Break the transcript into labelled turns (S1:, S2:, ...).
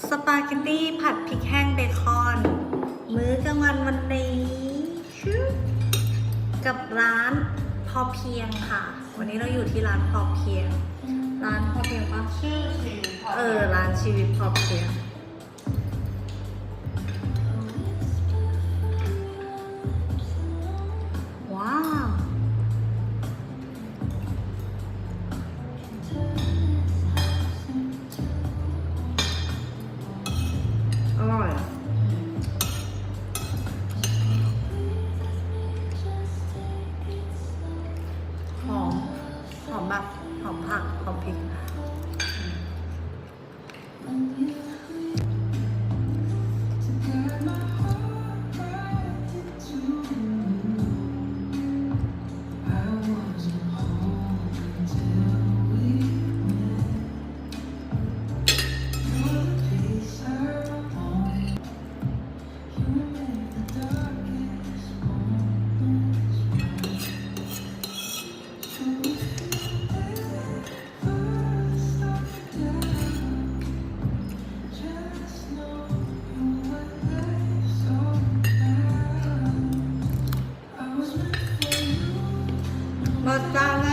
S1: สปาเกตตี้ผัดพริกแห้งเบคอน มื้อกลางวันวันนี้กับร้านพอเพียงค่ะ วันนี้เราอยู่ที่ร้านพอเพียง ร้านพอเพียงปะ
S2: ชื่อชีวิตพอ
S1: ร้านชีวิตพอเพียง ว้าว อร่อย หอม หอมแบบหอมผัก หอมพริก รสจ้าแม่